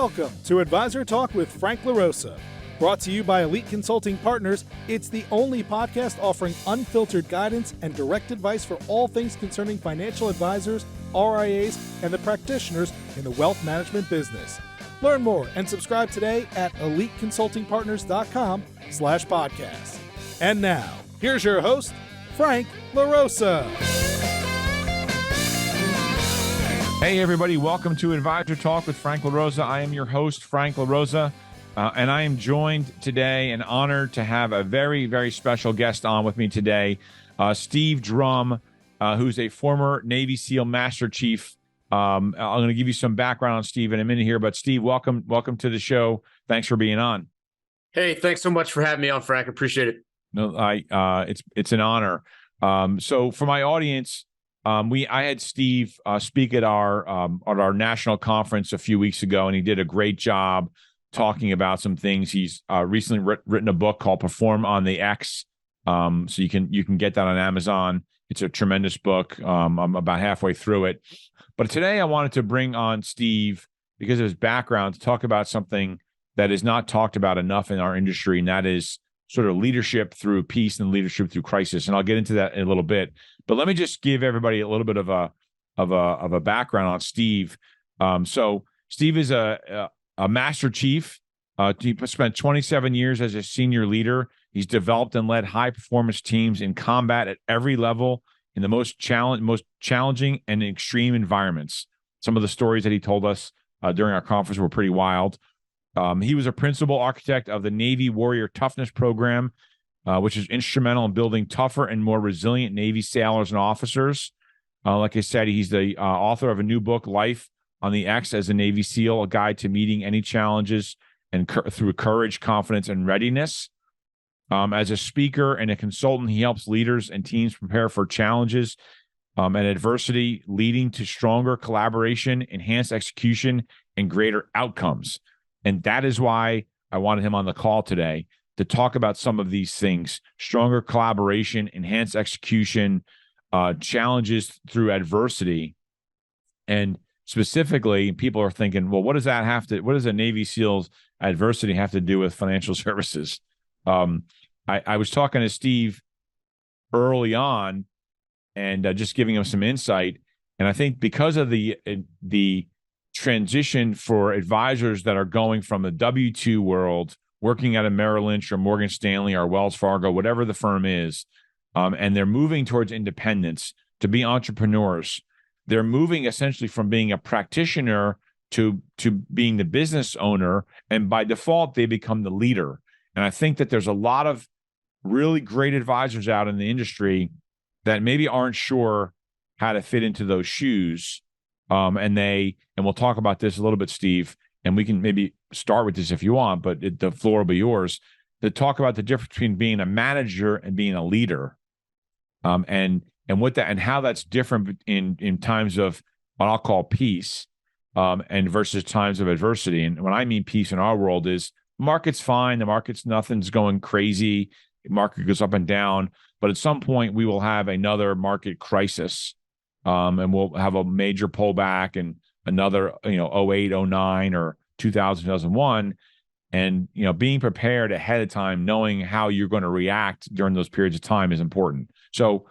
Welcome to Advisor Talk with Frank LaRosa. Brought to you by Elite Consulting Partners, it's the only podcast offering unfiltered guidance and direct advice for all things concerning financial advisors, RIAs, and the practitioners in the wealth management business. Learn more and subscribe today at eliteconsultingpartners.com/podcast. And now, here's your host, Frank LaRosa. Hey everybody, welcome to Advisor Talk with Frank LaRosa. I am your host, Frank LaRosa, and I am joined today and honored to have a very, very special guest on with me today, Steve Drum, who's a former Navy SEAL Master Chief. I'm going to give you some background on Steve in a minute here, but Steve, welcome to the show. Thanks for being on. Hey, thanks so much for having me on, Frank. Appreciate it. No, it's an honor. So for my audience, I had Steve speak at our national conference a few weeks ago, and he did a great job talking about some things. He's recently written a book called Perform on the X. So you can get that on Amazon. It's a tremendous book. I'm about halfway through it. But today I wanted to bring on Steve because of his background to talk about something that is not talked about enough in our industry, and that is sort of leadership through peace and leadership through crisis. And I'll get into that in a little bit. But let me just give everybody a little bit of a background on Steve. So Steve is a Master Chief. He spent 27 years as a senior leader. He's developed and led high performance teams in combat at every level in the most challenging and extreme environments. Some of the stories that he told us during our conference were pretty wild. He was a principal architect of the Navy Warrior Toughness Program, which is instrumental in building tougher and more resilient Navy sailors and officers. Like I said, he's the author of a new book, Life on the X as a Navy SEAL, a guide to meeting any challenges and through courage, confidence, and readiness. As a speaker and a consultant, he helps leaders and teams prepare for challenges and adversity, leading to stronger collaboration, enhanced execution, and greater outcomes. And that is why I wanted him on the call today to talk about some of these things: stronger collaboration, enhanced execution, challenges through adversity. And specifically, people are thinking, well, what does a Navy SEAL's adversity have to do with financial services? I was talking to Steve early on and just giving him some insight. And I think because of the transition for advisors that are going from the W-2 world, working at a Merrill Lynch or Morgan Stanley or Wells Fargo, whatever the firm is, and they're moving towards independence to be entrepreneurs. They're moving essentially from being a practitioner to being the business owner, and by default, they become the leader. And I think that there's a lot of really great advisors out in the industry that maybe aren't sure how to fit into those shoes. And we'll talk about this a little bit, Steve, and we can maybe start with this if you want, but the floor will be yours, to talk about the difference between being a manager and being a leader, and what that and how that's different in times of what I'll call peace, and versus times of adversity. And when I mean peace in our world is market's fine, nothing's going crazy, the market goes up and down, but at some point we will have another market crisis. And we'll have a major pullback and another, 08, 09 or 2000, 2001. And, being prepared ahead of time, knowing how you're going to react during those periods of time is important. So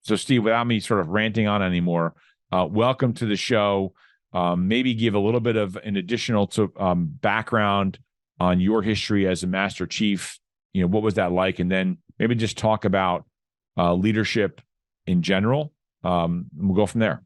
Steve, without me sort of ranting on anymore, welcome to the show. Maybe give a little bit of an additional background on your history as a Master Chief. What was that like? And then maybe just talk about leadership in general. We'll go from there.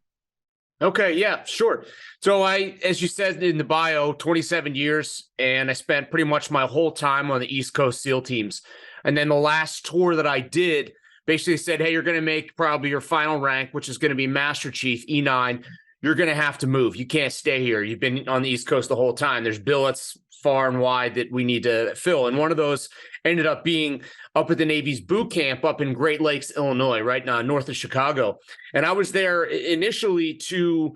Okay, yeah, sure. So as you said in the bio, 27 years, and I spent pretty much my whole time on the East Coast SEAL teams. And then the last tour that I did basically said, hey, you're going to make probably your final rank, which is going to be Master Chief, E9. You're going to have to move. You can't stay here. You've been on the East Coast the whole time. There's billets far and wide that we need to fill. And one of those ended up being up at the Navy's boot camp up in Great Lakes, Illinois, right now, north of Chicago. And I was there initially to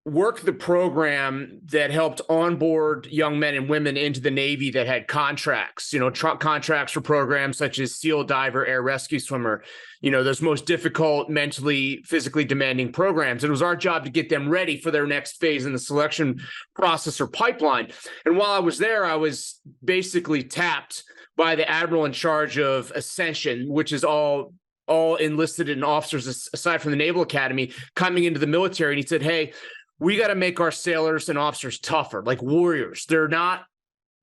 worked the program that helped onboard young men and women into the Navy that had contracts, contracts for programs such as SEAL diver, air rescue swimmer, those most difficult, mentally, physically demanding programs. It was our job to get them ready for their next phase in the selection process or pipeline. And while I was there, I was basically tapped by the admiral in charge of Ascension, which is all enlisted in officers aside from the Naval Academy coming into the military. And he said, hey, we got to make our sailors and officers tougher, like warriors. They're not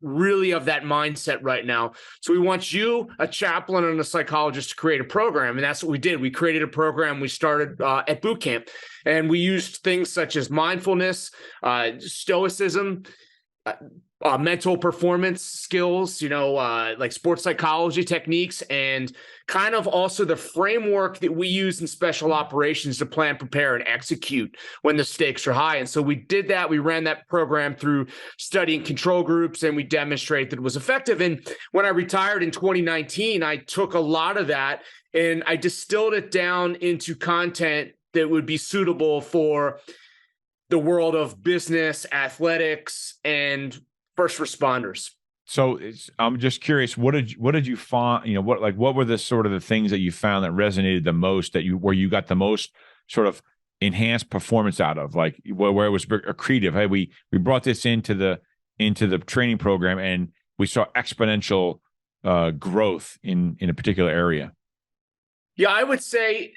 really of that mindset right now. So we want you, a chaplain and a psychologist, to create a program. And that's what we did. We created a program. We started at boot camp, and we used things such as mindfulness, stoicism, mental performance skills, like sports psychology techniques, and kind of also the framework that we use in special operations to plan, prepare, and execute when the stakes are high. And so we did that. We ran that program through studying control groups, and we demonstrated that it was effective. And when I retired in 2019, I took a lot of that and I distilled it down into content that would be suitable for the world of business, athletics, and first responders. So I'm just curious, what did you find, what were the sort of the things that you found that resonated the most, where you got the most sort of enhanced performance out of, like where it was accretive? Hey, we brought this into the training program and we saw exponential growth in a particular area. Yeah, I would say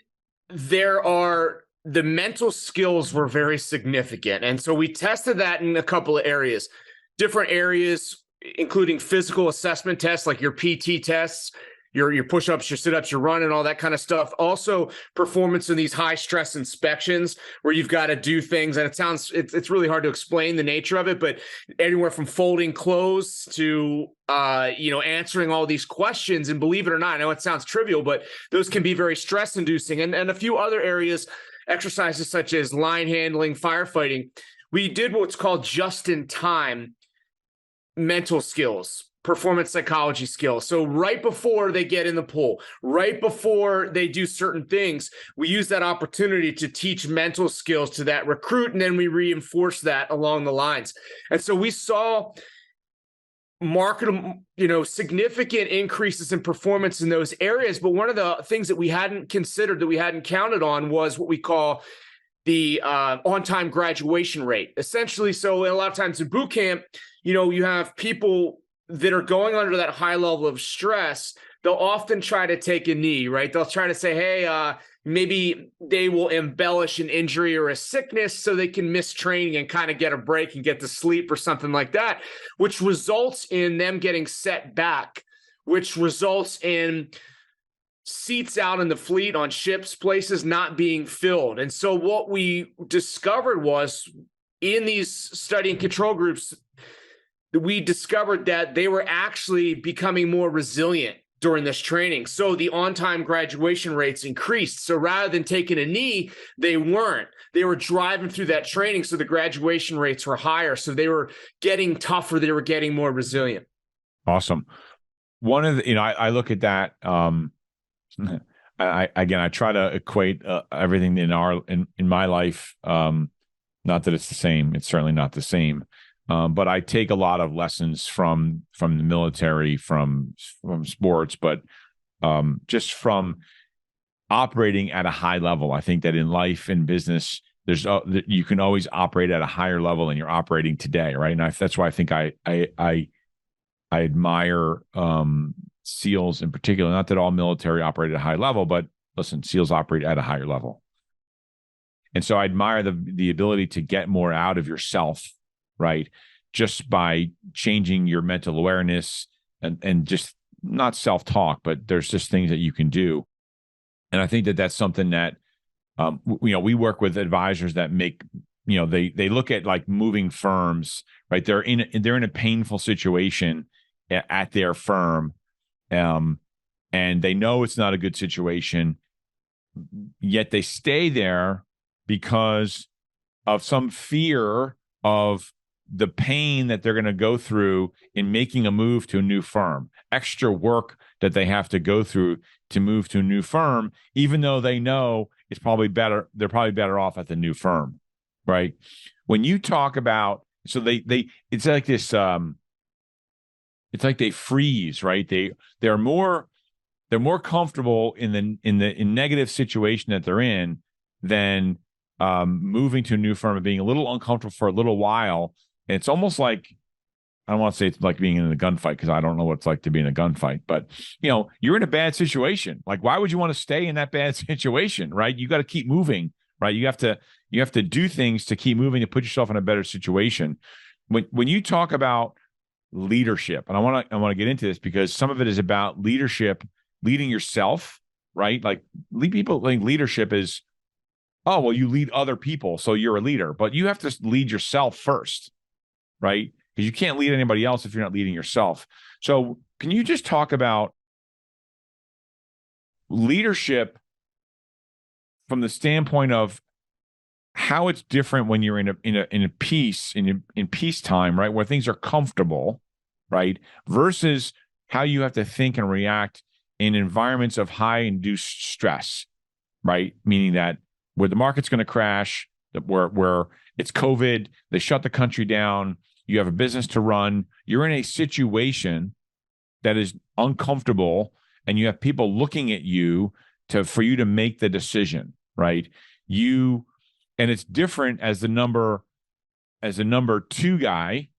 the mental skills were very significant. And so we tested that in a couple of areas, different areas, including physical assessment tests, like your PT tests, your push-ups, your sit-ups, your run, and all that kind of stuff. Also, performance in these high-stress inspections where you've got to do things, and it's really hard to explain the nature of it, but anywhere from folding clothes to answering all these questions. And believe it or not, I know it sounds trivial, but those can be very stress-inducing. And a few other areas, exercises such as line handling, firefighting. We did what's called just-in-time mental skills, performance psychology skills. So right before they get in the pool, right before they do certain things, we use that opportunity to teach mental skills to that recruit, and then we reinforce that along the lines. And so we saw significant increases in performance in those areas. But one of the things that we hadn't considered, that we hadn't counted on, was what we call the on-time graduation rate. Essentially, so a lot of times in boot camp, you have people that are going under that high level of stress. They'll often try to take a knee, right? They'll try to say, hey, maybe they will embellish an injury or a sickness so they can miss training and kind of get a break and get to sleep or something like that, which results in them getting set back, which results in seats out in the fleet on ships, places not being filled. And so what we discovered was, in these study and control groups, we discovered that they were actually becoming more resilient during this training. So the on-time graduation rates increased. So rather than taking a knee, they weren't. They were driving through that training, so the graduation rates were higher. So they were getting tougher. They were getting more resilient. Awesome. One of the, I look at that. I try to equate everything in my life. Not that it's the same. It's certainly not the same. But I take a lot of lessons from the military, from sports, but just from operating at a high level. I think that in life and business, you can always operate at a higher level than you're operating today, right? And that's why I think I admire SEALs in particular. Not that all military operate at a high level, but listen, SEALs operate at a higher level. And so I admire the ability to get more out of yourself, right? Just by changing your mental awareness and just not self-talk, but there's just things that you can do. And I think that that's something that, we work with advisors that make, they look at like moving firms, right? They're in a painful situation at their firm. And they know it's not a good situation, yet they stay there because of some fear of the pain that they're going to go through in making a move to a new firm, extra work that they have to go through to move to a new firm, even though they know it's probably better. They're probably better off at the new firm. right? When you talk about, so it's like this, it's like they freeze, right? They're more comfortable in the negative situation that they're in than moving to a new firm and being a little uncomfortable for a little while. And it's almost like, I don't want to say it's like being in a gunfight, because I don't know what it's like to be in a gunfight, but you're in a bad situation. Like, why would you want to stay in that bad situation, right? You got to keep moving, right? You have to do things to keep moving, to put yourself in a better situation. When you talk about leadership, and I want to get into this because some of it is about leadership, leading yourself, right? Like, people think leadership is, oh, well, you lead other people, so you're a leader, but you have to lead yourself first, right? Because you can't lead anybody else if you're not leading yourself. So can you just talk about leadership from the standpoint of how it's different when you're in peacetime, right, where things are comfortable, right, versus how you have to think and react in environments of high induced stress, right? Meaning that where the market's going to crash, where it's COVID, they shut the country down, you have a business to run, you're in a situation that is uncomfortable, and you have people looking at you for you to make the decision, right? And it's different as the number 2 guy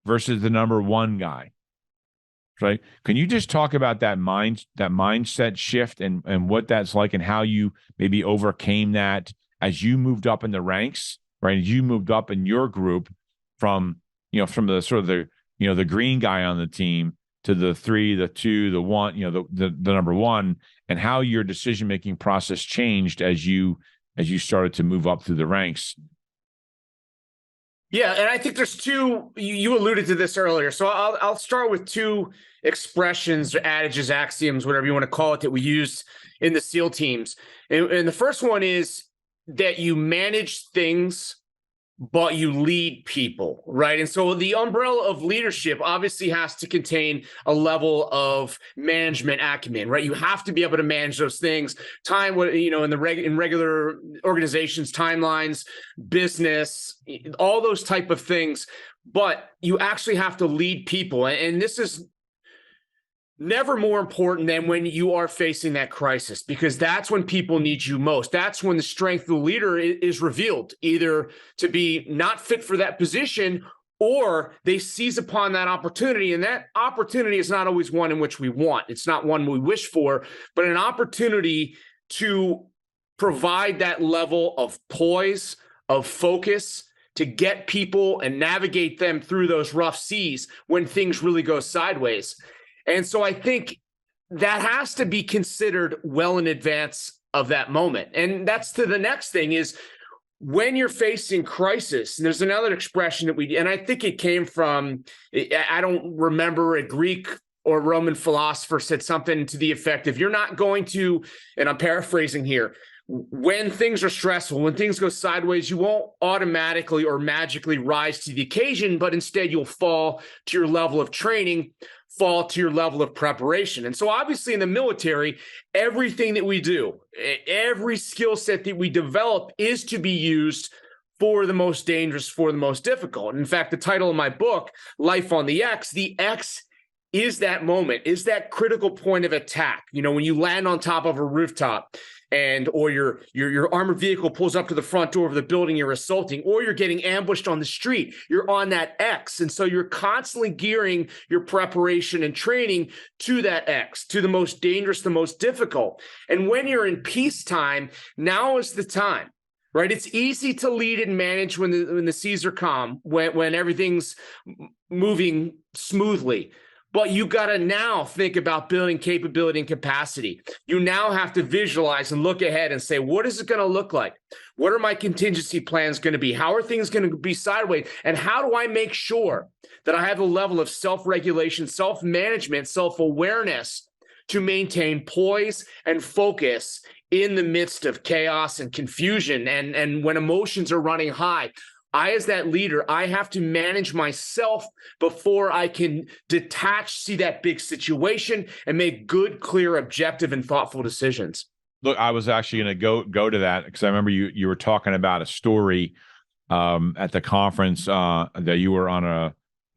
versus the number 1 guy, right? Can you just talk about that mindset shift and what that's like, and how you maybe overcame that as you moved up in the ranks, right? As you moved up in your group from the sort of the green guy on the team to the 3, the 2, the 1, the number 1, and how your decision-making process changed as you started to move up through the ranks. Yeah, and I think there's two, you alluded to this earlier, so I'll start with 2 expressions or adages, axioms, whatever you want to call it, that we used in the SEAL teams. And the first one is that you manage things, but you lead people, right? And so the umbrella of leadership obviously has to contain a level of management acumen, right? You have to be able to manage those things, time, in regular organizations, timelines, business, all those type of things. But you actually have to lead people, and this is never more important than when you are facing that crisis, because that's when people need you most. That's when the strength of the leader is revealed, either to be not fit for that position, or they seize upon that opportunity. And that opportunity is not always one in which we want. It's not one we wish for, but an opportunity to provide that level of poise, of focus, to get people and navigate them through those rough seas when things really go sideways. And so I think that has to be considered well in advance of that moment. And that's to the next thing is when you're facing crisis, and there's another expression that and I think it came from, I don't remember, a Greek or Roman philosopher said something to the effect of, you're not going to, and I'm paraphrasing here, when things are stressful, when things go sideways, you won't automatically or magically rise to the occasion, but instead you'll fall to your level of training, fall to your level of preparation. And so obviously in the military, everything that we do, every skill set that we develop is to be used for the most dangerous, for the most difficult. In fact, the title of my book, Life on the X is that moment, is that critical point of attack. When you land on top of a rooftop, or your armored vehicle pulls up to the front door of the building you're assaulting, or you're getting ambushed on the street, you're on that X. And so you're constantly gearing your preparation and training to that X, to the most dangerous, the most difficult. And when you're in peacetime, now is the time, right? It's easy to lead and manage when the seas are calm, when everything's moving smoothly. But you got to now think about building capability and capacity. You now have to visualize and look ahead and say, what is it going to look like? What are my contingency plans going to be? How are things going to be sideways? And how do I make sure that I have a level of self-regulation, self-management, self-awareness to maintain poise and focus in the midst of chaos and confusion and when emotions are running high? I, as that leader, I have to manage myself before I can detach, see that big situation, and make good, clear, objective, and thoughtful decisions. Look, I was actually going to go to that because I remember you were talking about a story at the conference that you were on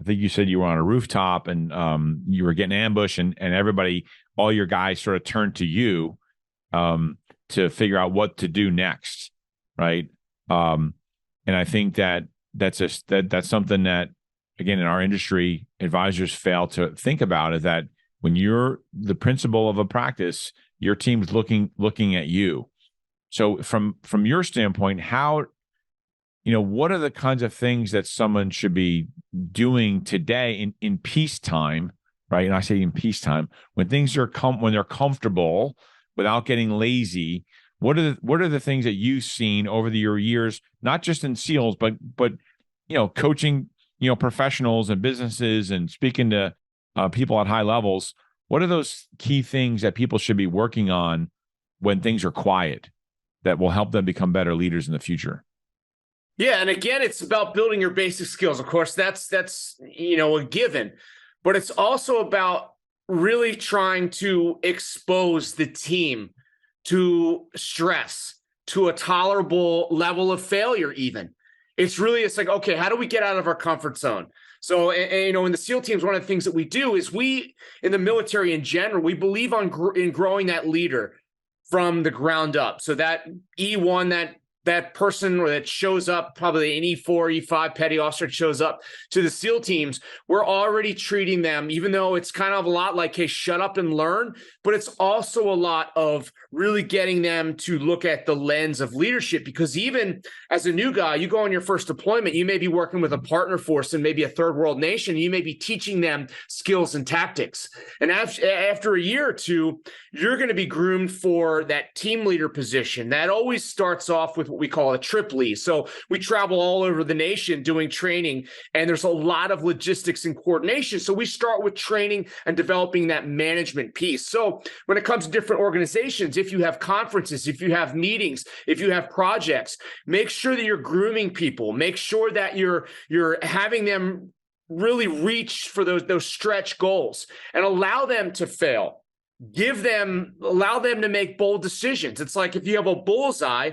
I think you said you were on a rooftop and you were getting ambushed and everybody, all your guys sort of turned to you to figure out what to do next, right? And I think that's something that, again, in our industry, advisors fail to think about, is that when you're the principal of a practice, your team's looking at you. So from your standpoint, how, what are the kinds of things that someone should be doing today in peacetime, right? And I say in peacetime, when things are when they're comfortable without getting lazy. What are the things that you've seen over your years, not just in SEALs, but coaching professionals and businesses and speaking to people at high levels? What are those key things that people should be working on when things are quiet that will help them become better leaders in the future? Yeah, and again, it's about building your basic skills. Of course, that's a given, but it's also about really trying to expose the team to stress, to a tolerable level of failure even. It's like, okay, how do we get out of our comfort zone? So, in the SEAL teams, one of the things that we do is in the military in general, we believe in growing that leader from the ground up. So that E1, that person that shows up, probably an E4, E5 petty officer that shows up to the SEAL teams, we're already treating them, even though it's kind of a lot like, hey, shut up and learn, but it's also a lot of really getting them to look at the lens of leadership. Because even as a new guy, you go on your first deployment, you may be working with a partner force in maybe a third world nation, you may be teaching them skills and tactics. And after a year or two, you're going to be groomed for that team leader position. That always starts off with what we call a trip lead. So we travel all over the nation doing training, and there's a lot of logistics and coordination. So we start with training and developing that management piece. So when it comes to different organizations, if you have conferences, if you have meetings, if you have projects, make sure that you're grooming people. Make sure that you're having them really reach for those stretch goals and allow them to fail. Allow them to make bold decisions. It's like if you have a bullseye,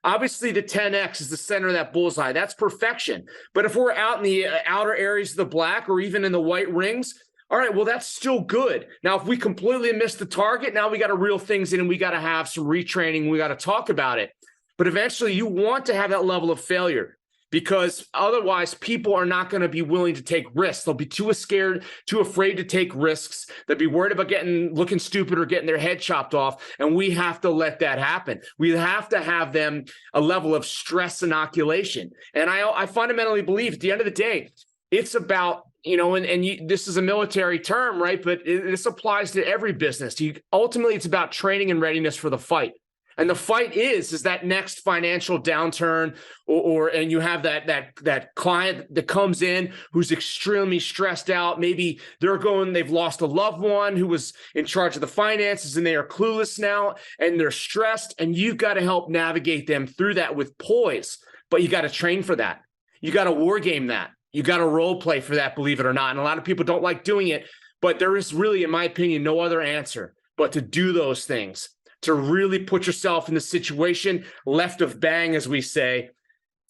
obviously the 10X is the center of that bullseye. That's perfection. But if we're out in the outer areas of the black or even in the white rings, all right, well, that's still good. Now, if we completely miss the target, now we got to reel things in and we got to have some retraining. We got to talk about it. But eventually you want to have that level of failure, because otherwise people are not going to be willing to take risks. They'll be too scared, too afraid to take risks. They'll be worried about looking stupid or getting their head chopped off. And we have to let that happen. We have to have them a level of stress inoculation. And I fundamentally believe at the end of the day, it's about, this is a military term, right? But this applies to every business. Ultimately, it's about training and readiness for the fight. And the fight is that next financial downturn, and you have that client that comes in who's extremely stressed out. Maybe they've lost a loved one who was in charge of the finances and they are clueless now and they're stressed, and you've got to help navigate them through that with poise. But you got to train for that. You got to war game that. You got to role play for that, believe it or not. And a lot of people don't like doing it, but there is really, in my opinion, no other answer but to do those things, to really put yourself in the situation left of bang, as we say.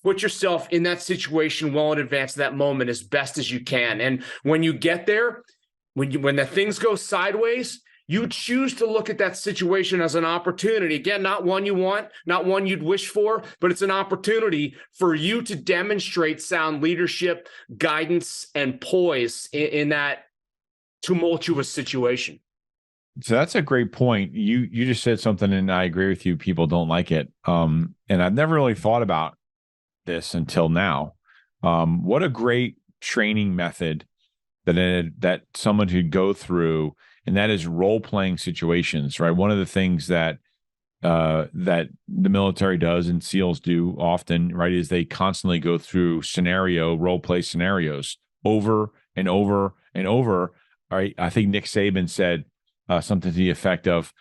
Put yourself in that situation well in advance of that moment as best as you can. And when you get there, when the things go sideways, you choose to look at that situation as an opportunity. Again, not one you want, not one you'd wish for, but it's an opportunity for you to demonstrate sound leadership, guidance, and poise in that tumultuous situation. So that's a great point. You just said something, and I agree with you. People don't like it. And I've never really thought about this until now. What a great training method that someone could go through, and that is role-playing situations, right? One of the things that the military does and SEALs do often, right, is they constantly go through role-play scenarios over and over and over. Right? I think Nick Saban said something to the effect of,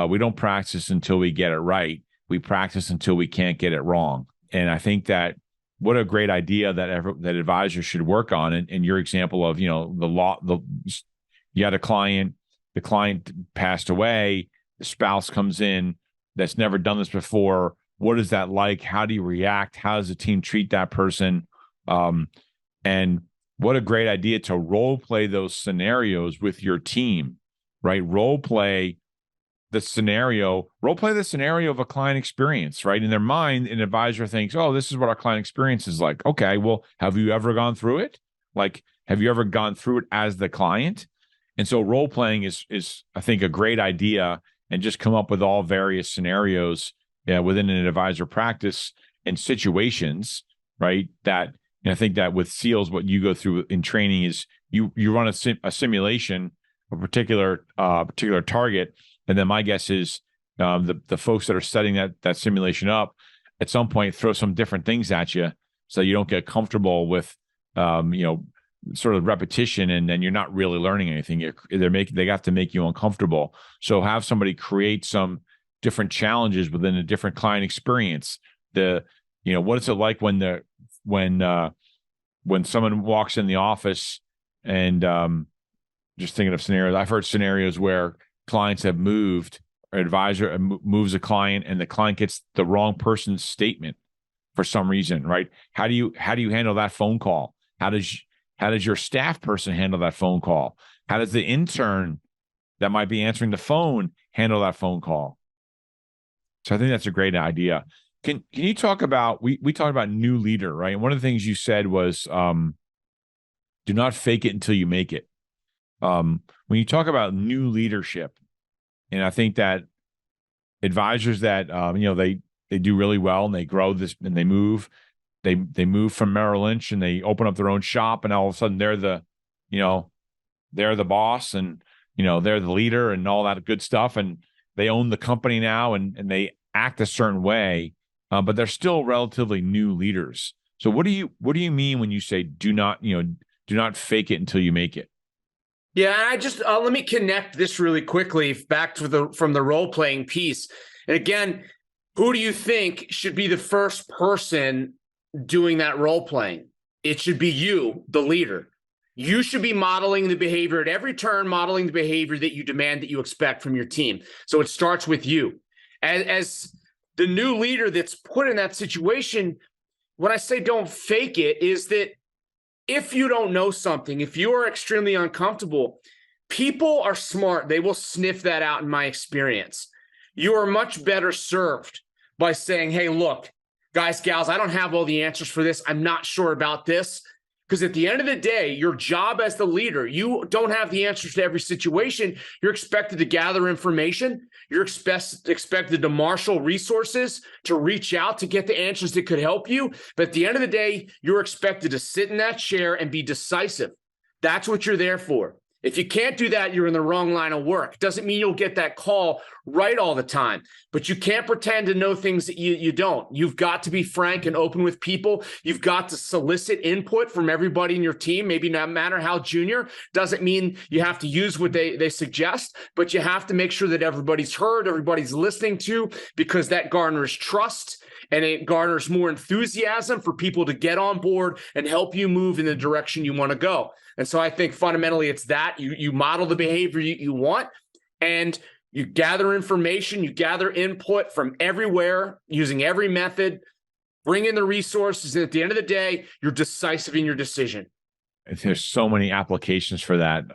we don't practice until we get it right. We practice until we can't get it wrong. And I think that what a great idea that advisors should work on. And your example of, you had a client, the client passed away, the spouse comes in that's never done this before. What is that like? How do you react? How does the team treat that person? And what a great idea to role play those scenarios with your team, right? Role play the scenario of a client experience, right? In their mind, an advisor thinks, oh, this is what our client experience is like. Okay, well, have you ever gone through it? Like, have you ever gone through it as the client? And so role playing is I think a great idea, and just come up with all various scenarios within an advisor practice and situations, right? That, and I think that with SEALs, what you go through in training is you run a simulation, a particular target. And then my guess is the folks that are setting that simulation up at some point throw some different things at you, so you don't get comfortable with sort of repetition, and then you're not really learning anything. They have to make you uncomfortable. So have somebody create some different challenges within a different client experience. What is it like when someone walks in the office, and just thinking of scenarios. I've heard scenarios where clients have moved, or advisor moves a client, and the client gets the wrong person's statement for some reason, right? How do you handle that phone call? How does your staff person handle that phone call? How does the intern that might be answering the phone handle that phone call? So I think that's a great idea. Can you talk about, we talked about new leader, right? And one of the things you said was, do not fake it until you make it. When you talk about new leadership, and I think that advisors that, they do really well, and they grow this, and they move from Merrill Lynch, and they open up their own shop, and all of a sudden they're the boss, and, they're the leader and all that good stuff. And they own the company now, and they act a certain way, but they're still relatively new leaders. So what do you mean when you say do not fake it until you make it? Yeah, I just let me connect this really quickly back to from the role playing piece. And again, who do you think should be the first person doing that role playing? It should be you, the leader. You should be modeling the behavior at every turn, modeling the behavior that you demand, that you expect from your team. So it starts with you. As the new leader that's put in that situation, when I say don't fake it, is that if you don't know something, if you are extremely uncomfortable, people are smart. They will sniff that out, in my experience. You are much better served by saying, hey, look, guys, gals, I don't have all the answers for this. I'm not sure about this. Because at the end of the day, your job as the leader, you don't have the answers to every situation. You're expected to gather information. You're expected to marshal resources, to reach out to get the answers that could help you. But at the end of the day, you're expected to sit in that chair and be decisive. That's what you're there for. If you can't do that, you're in the wrong line of work. Doesn't mean you'll get that call right all the time, but you can't pretend to know things that you don't. You've got to be frank and open with people. You've got to solicit input from everybody in your team, maybe no matter how junior. Doesn't mean you have to use what they suggest, but you have to make sure that everybody's heard, everybody's listening to, because that garners trust, and it garners more enthusiasm for people to get on board and help you move in the direction you want to go. And so I think fundamentally it's that you model the behavior you want, and you gather information, you gather input from everywhere using every method, bring in the resources. And at the end of the day, you're decisive in your decision. There's so many applications for that.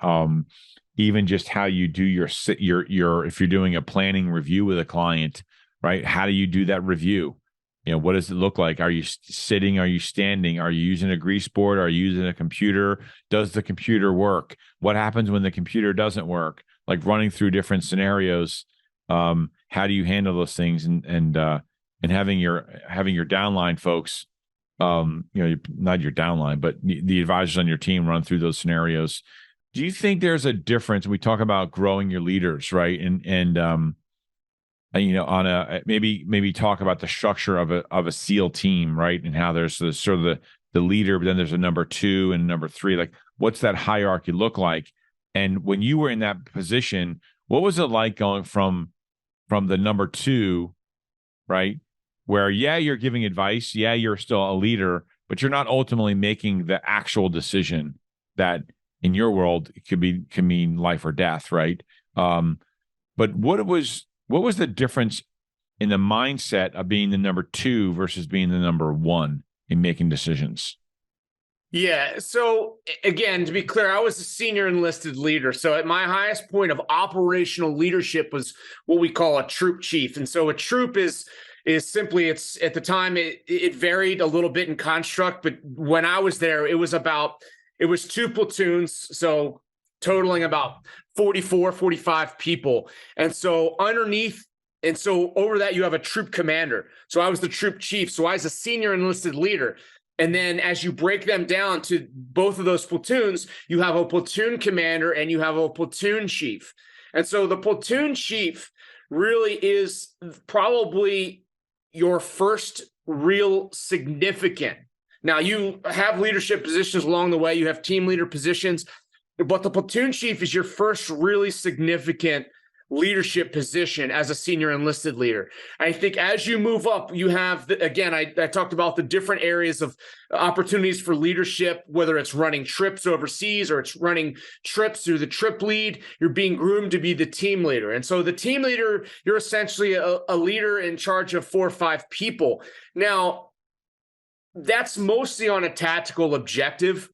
Even just how you do your if you're doing a planning review with a client, right? How do you do that review? What does it look like? Are you sitting? Are you standing? Are you using a grease board? Are you using a computer? Does the computer work? What happens when the computer doesn't work? Like running through different scenarios. How do you handle those things? And having your downline folks, not your downline, but the advisors on your team run through those scenarios. Do you think there's a difference? We talk about growing your leaders, right? And on a maybe talk about the structure of a SEAL team, right? And how there's sort of the leader, but then there's a number 2 and number 3. Like, what's that hierarchy look like? And when you were in that position, what was it like going from the number 2, right? Where, you're giving advice, you're still a leader, but you're not ultimately making the actual decision that in your world can mean life or death, right? But what was the difference in the mindset of being the number 2 versus being the number 1 in making decisions? Yeah. So again, to be clear, I was a senior enlisted leader. So at my highest point of operational leadership was what we call a troop chief. And so a troop is simply, it's at the time it varied a little bit in construct, but when I was there, it was 2 platoons. So totaling about 44, 45 people. And so over that, you have a troop commander. So I was the troop chief. So I was a senior enlisted leader. And then as you break them down to both of those platoons, you have a platoon commander and you have a platoon chief. And so the platoon chief really is probably your first real significant. Now, you have leadership positions along the way. You have team leader positions, but the platoon chief is your first really significant leadership position as a senior enlisted leader. I think as you move up, you have, again, I talked about the different areas of opportunities for leadership, whether it's running trips overseas or it's running trips through the trip lead, you're being groomed to be the team leader. And so the team leader, you're essentially a leader in charge of 4 or 5 people. Now, that's mostly on a tactical objective,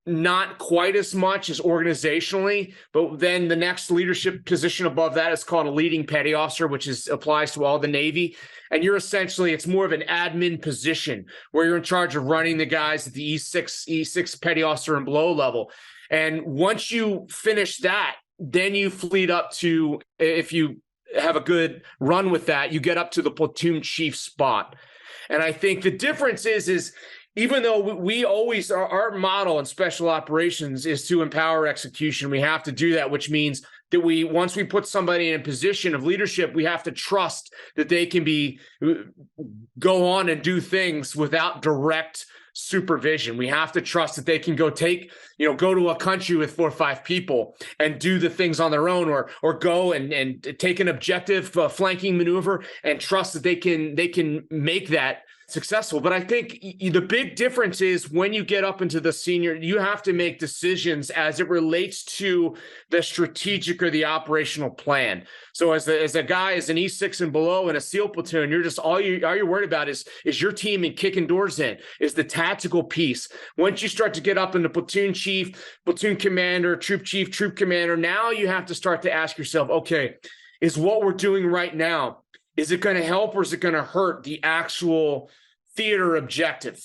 not quite as much as organizationally, but then the next leadership position above that is called a leading petty officer, which applies to all the Navy. And you're essentially, it's more of an admin position where you're in charge of running the guys at the E6 petty officer and below level. And once you finish that, then you fleet up to, if you have a good run with that, you get up to the platoon chief spot. And I think the difference is even though we always, our model in special operations is to empower execution, we have to do that, which means that once we put somebody in a position of leadership, we have to trust that they can go on and do things without direct supervision. We have to trust that they can go to a country with 4 or 5 people and do the things on their own, or go and take an objective flanking maneuver and trust that they can make that successful. But I think the big difference is when you get up into the senior, you have to make decisions as it relates to the strategic or the operational plan. So as a guy, as an E6 and below in a SEAL platoon, you're just all you're worried about is your team and kicking doors in, is the tactical piece. Once you start to get up into platoon chief, platoon commander, troop chief, troop commander, now you have to start to ask yourself, okay, is what we're doing right now, is it going to help or is it going to hurt the actual theater objective?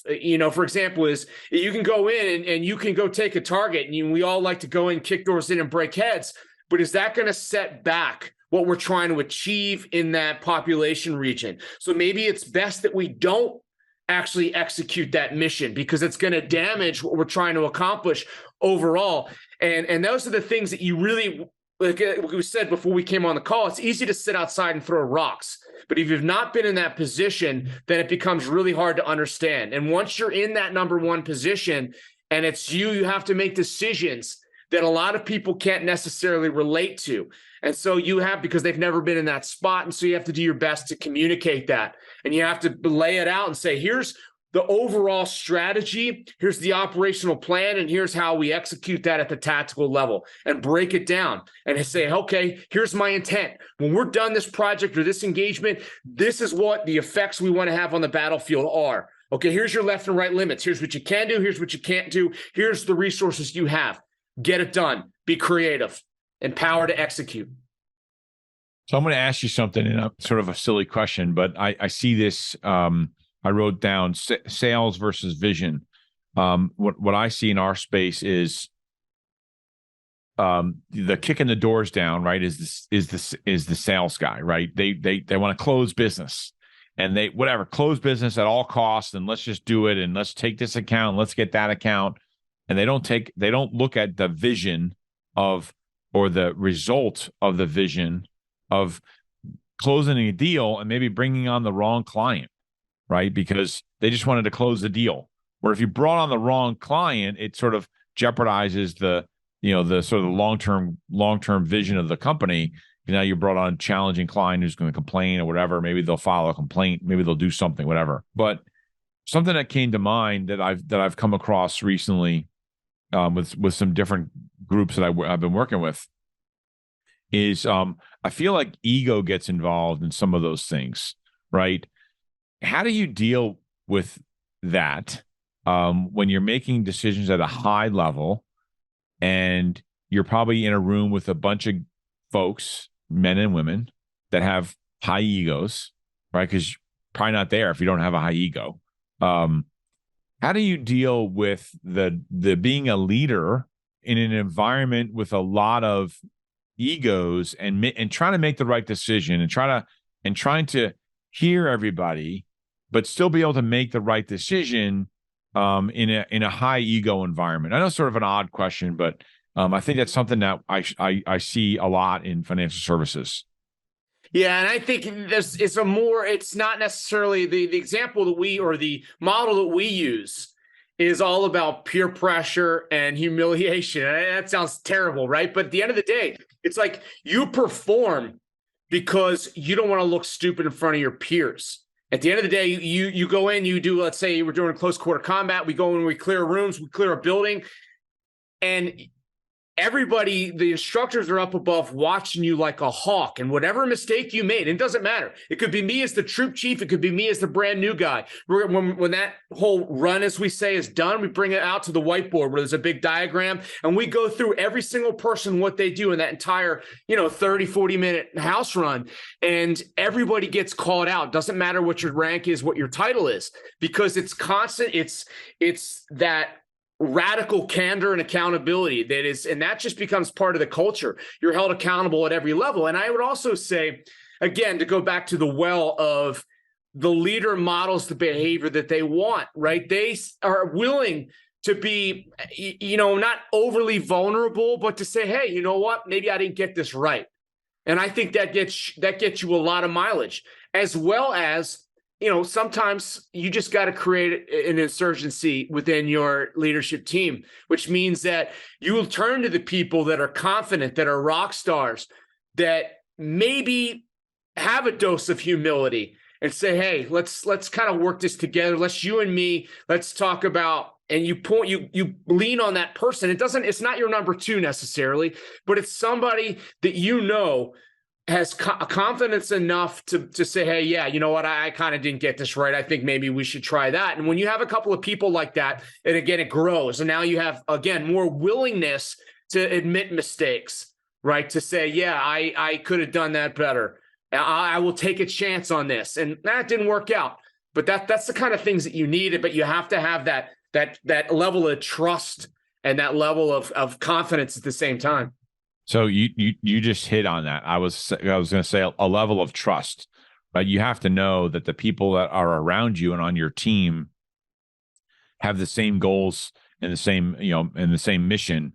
For example, is you can go in and you can go take a target, and we all like to go in, kick doors in and break heads, but is that going to set back what we're trying to achieve in that population region? So maybe it's best that we don't actually execute that mission because it's going to damage what we're trying to accomplish overall. And those are the things that you really, like we said before we came on the call, it's easy to sit outside and throw rocks. But if you've not been in that position, then it becomes really hard to understand. And once you're in that number 1 position and it's you have to make decisions that a lot of people can't necessarily relate to. And so because they've never been in that spot. And so you have to do your best to communicate that. And you have to lay it out and say, here's the overall strategy, here's the operational plan, and here's how we execute that at the tactical level, and break it down and say, okay, here's my intent. When we're done this project or this engagement, this is what the effects we want to have on the battlefield are. Okay, here's your left and right limits. Here's what you can do. Here's what you can't do. Here's the resources you have. Get it done. Be creative. Empower to execute. So I'm going to ask you something in a sort of a silly question, but I see this. I wrote down sales versus vision. What I see in our space is the kicking the doors down, right? Is the sales guy, right? They want to close business, and close business at all costs, and let's just do it, and let's take this account, let's get that account, and they don't look at the vision or the result of the vision of closing a deal and maybe bringing on the wrong client, right? Because they just wanted to close the deal. Where if you brought on the wrong client, it sort of jeopardizes the sort of long-term vision of the company. Now you brought on a challenging client who's going to complain or whatever. Maybe they'll file a complaint. Maybe they'll do something, whatever. But something that came to mind that I've come across recently with some different groups that I've been working with is a I feel like ego gets involved in some of those things, right? How do you deal with that when you're making decisions at a high level and you're probably in a room with a bunch of folks, men and women, that have high egos, right? Because you're probably not there if you don't have a high ego. How do you deal with the being a leader in an environment with a lot of egos and trying to make the right decision and trying to hear everybody, but still be able to make the right decision in a high ego environment? I know it's sort of an odd question, but I think that's something that I see a lot in financial services. Yeah, and I think it's not necessarily the example that the model that we use is all about peer pressure and humiliation. And that sounds terrible, right? But at the end of the day, it's like you perform because you don't want to look stupid in front of your peers. At the end of the day, you go in, you do, let's say we're doing close quarter combat, we go in, we clear rooms, we clear a building, and everybody, the instructors are up above watching you like a hawk, and whatever mistake you made, it doesn't matter. It could be me as the troop chief. It could be me as the brand new guy. When that whole run, as we say, is done, we bring it out to the whiteboard where there's a big diagram, and we go through every single person, what they do in that entire, 30, 40-minute house run, and everybody gets called out. Doesn't matter what your rank is, what your title is, because it's constant. It's that radical candor and accountability and that just becomes part of the culture. You're held accountable at every level. And I would also say, again, to go back to the well of the leader models the behavior that they want, right? They are willing to be, not overly vulnerable, but to say, hey, you know what? Maybe I didn't get this right. And I think that gets you a lot of mileage, as well as, sometimes you just got to create an insurgency within your leadership team, which means that you will turn to the people that are confident, that are rock stars, that maybe have a dose of humility and say, hey, let's kind of work this together. You and me, let's talk about, and you lean on that person. It's not your number two necessarily, but it's somebody that has confidence enough to say, hey, yeah, you know what? I kind of didn't get this right. I think maybe we should try that. And when you have a couple of people like that, and again, it grows. And now you have, again, more willingness to admit mistakes, right? To say, yeah, I could have done that better. I will take a chance on this. And that didn't work out. But that's the kind of things that you need. But you have to have that level of trust and that level of confidence at the same time. So you just hit on that. I was going to say a level of trust, right? You have to know that the people that are around you and on your team have the same goals and the same mission,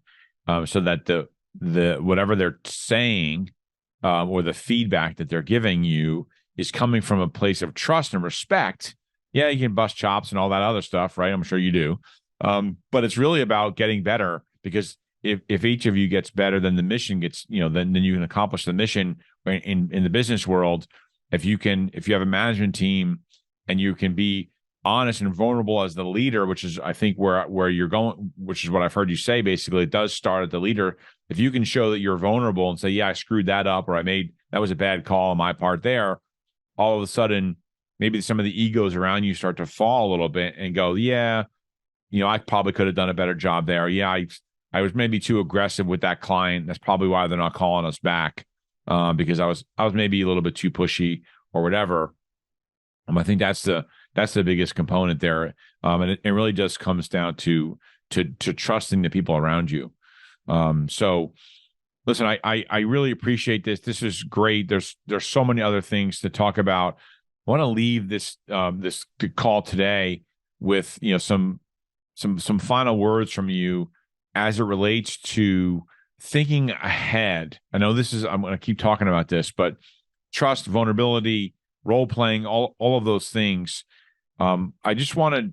so that the whatever they're saying or the feedback that they're giving you is coming from a place of trust and respect. Yeah, you can bust chops and all that other stuff, right? I'm sure you do, but it's really about getting better, because if each of you gets better, then the mission gets, then you can accomplish the mission in the business world. If you have a management team and you can be honest and vulnerable as the leader, which is, I think, where you're going, which is what I've heard you say, basically, it does start at the leader. If you can show that you're vulnerable and say, yeah, I screwed that up, or that was a bad call on my part there, all of a sudden, maybe some of the egos around you start to fall a little bit and go, yeah, I probably could have done a better job there. Yeah, I was maybe too aggressive with that client. That's probably why they're not calling us back, because I was maybe a little bit too pushy or whatever. I think that's the biggest component there, and it really just comes down to trusting the people around you. So, listen, I really appreciate this. This is great. There's so many other things to talk about. I want to leave this call today with some final words from you as it relates to thinking ahead. I know I'm going to keep talking about this, but trust, vulnerability, role playing, all of those things. I just want to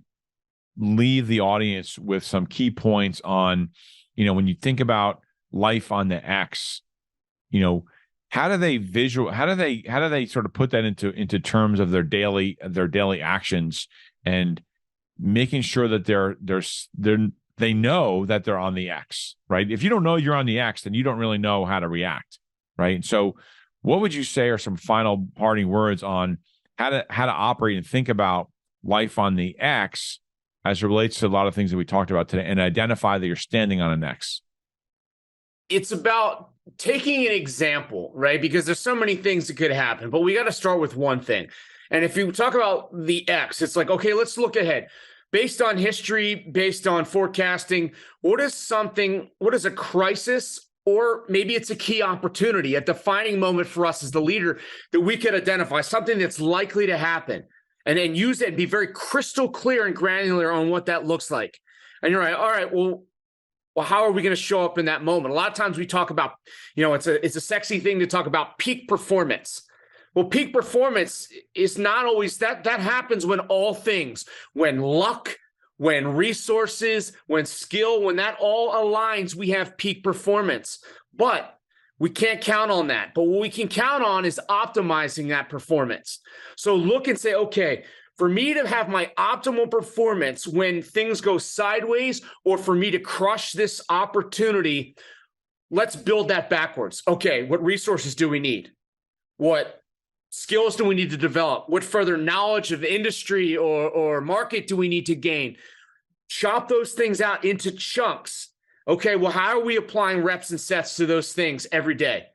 leave the audience with some key points on, when you think about life on the X, how do they sort of put that into terms of their daily actions, and making sure that they know that they're on the X, right? If you don't know you're on the X, then you don't really know how to react, right? So what would you say are some final parting words on how to operate and think about life on the X as it relates to a lot of things that we talked about today, and identify that you're standing on an X? It's about taking an example, right? Because there's so many things that could happen, but we got to start with one thing. And if you talk about the X, it's like, okay, let's look ahead. Based on history, based on forecasting, what is a crisis, or maybe it's a key opportunity, a defining moment for us as the leader that we could identify, something that's likely to happen, and then use it and be very crystal clear and granular on what that looks like. And you're right, all right, well, how are we going to show up in that moment? A lot of times we talk about, it's a sexy thing to talk about peak performance. Well, peak performance is not always that. That happens when all things, when luck, when resources, when skill, when that all aligns, we have peak performance. But we can't count on that. But what we can count on is optimizing that performance. So look and say, okay, for me to have my optimal performance when things go sideways, or for me to crush this opportunity, let's build that backwards. Okay, what resources do we need? What skills do we need to develop? What further knowledge of industry or market do we need to gain? Chop those things out into chunks. Okay, well, how are we applying reps and sets to those things every day?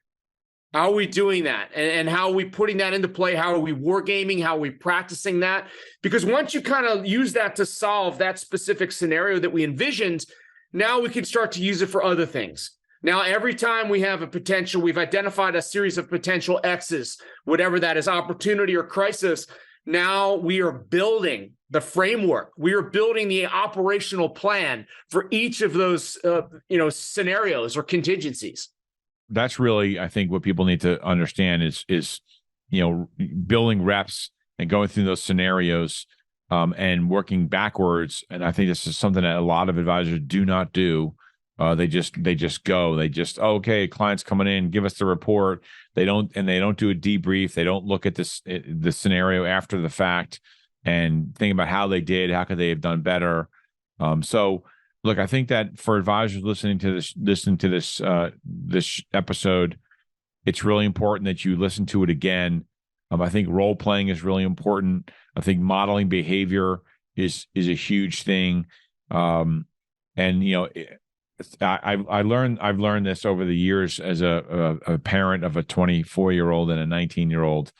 How are we doing that? And how are we putting that into play? How are we wargaming? How are we practicing that? Because once you kind of use that to solve that specific scenario that we envisioned, now we can start to use it for other things. Now, every time we have a potential, we've identified a series of potential X's, whatever that is, opportunity or crisis. Now we are building the framework. We are building the operational plan for each of those, scenarios or contingencies. That's really, I think, what people need to understand is building reps and going through those scenarios, and working backwards. And I think this is something that a lot of advisors do not do. They just go. Okay, client's coming in, give us the report. They don't do a debrief. They don't look at the scenario after the fact and think about how they did, how could they have done better. So look, I think that for advisors listening to this episode, it's really important that you listen to it again. I think role playing is really important. I think modeling behavior is a huge thing. I've learned this over the years as a parent of a 24-year-old and a 19-year-old.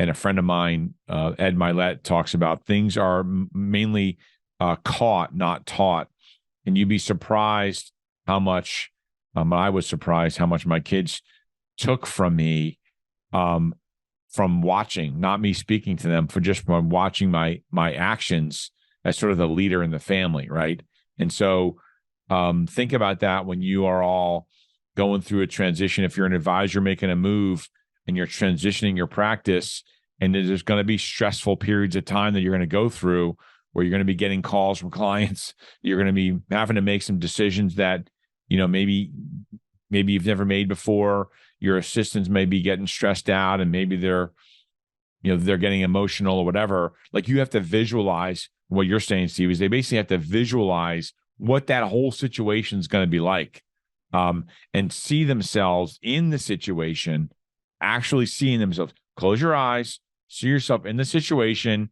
And a friend of mine, Ed Milet, talks about things are mainly caught, not taught. And you'd be surprised how much, I was surprised how much my kids took from me, from watching, not me speaking to them, from watching my actions as sort of the leader in the family, right? And so think about that when you are all going through a transition. If you're an advisor making a move and you're transitioning your practice, and there's going to be stressful periods of time that you're going to go through where you're going to be getting calls from clients, you're going to be having to make some decisions that, maybe you've never made before. Your assistants may be getting stressed out, and maybe they're getting emotional or whatever. Like, you have to visualize what you're saying, Steve, is they basically have to visualize what that whole situation is going to be like, and see themselves in the situation, actually seeing themselves. Close your eyes, see yourself in the situation,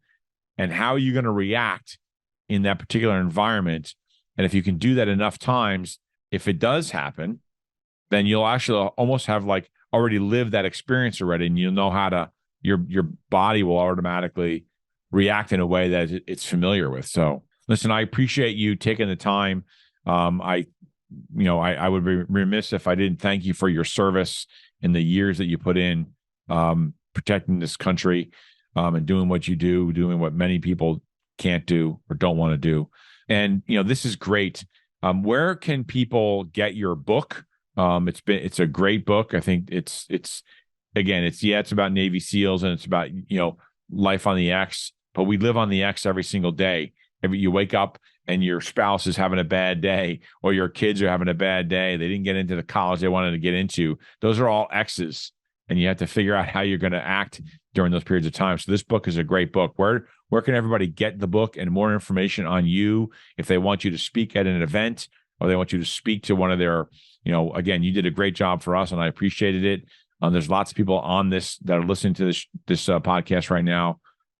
and how are you going to react in that particular environment. And if you can do that enough times, if it does happen, then you'll actually almost have like already lived that experience already, and you'll know how to, your body will automatically react in a way that it's familiar with. So listen, I appreciate you taking the time. I would be remiss if I didn't thank you for your service in the years that you put in, protecting this country, and doing what you do, doing what many people can't do or don't want to do. And, this is great. Where can people get your book? It's a great book. I think it's about Navy SEALs, and it's about, life on the X, but we live on the X every single day. You wake up and your spouse is having a bad day, or your kids are having a bad day. They didn't get into the college they wanted to get into. Those are all X's, and you have to figure out how you're going to act during those periods of time. So this book is a great book. Where can everybody get the book and more information on you if they want you to speak at an event, or they want you to speak to one of their, again, you did a great job for us and I appreciated it. There's lots of people on this that are listening to this podcast right now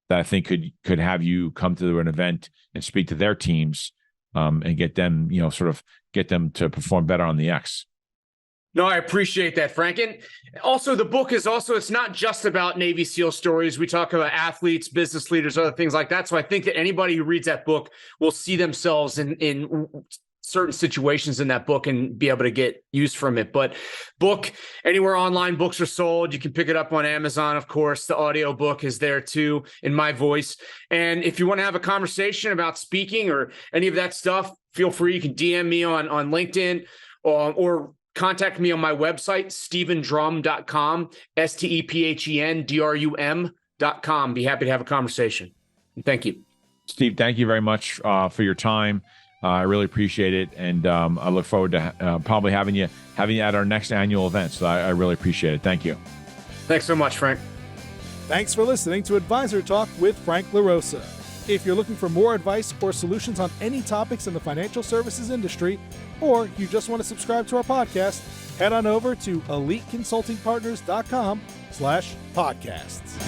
that I think could have you come to an event and speak to their teams and get them, sort of get them to perform better on the X. No, I appreciate that, Frank. And also the book is it's not just about Navy SEAL stories. We talk about athletes, business leaders, other things like that. So I think that anybody who reads that book will see themselves in certain situations in that book and be able to get use from it. But book, anywhere online books are sold. You can pick it up on Amazon, of course. The audio book is there too in my voice. And if you want to have a conversation about speaking or any of that stuff, feel free. You can DM me on LinkedIn or contact me on my website, stephendrum.com, STEPHENDRUM.com. Be happy to have a conversation. And thank you. Steve, thank you very much for your time. I really appreciate it. And I look forward to probably having you at our next annual event. So I really appreciate it. Thank you. Thanks so much, Frank. Thanks for listening to Advisor Talk with Frank LaRosa. If you're looking for more advice or solutions on any topics in the financial services industry, or you just want to subscribe to our podcast, head on over to eliteconsultingpartners.com/podcasts.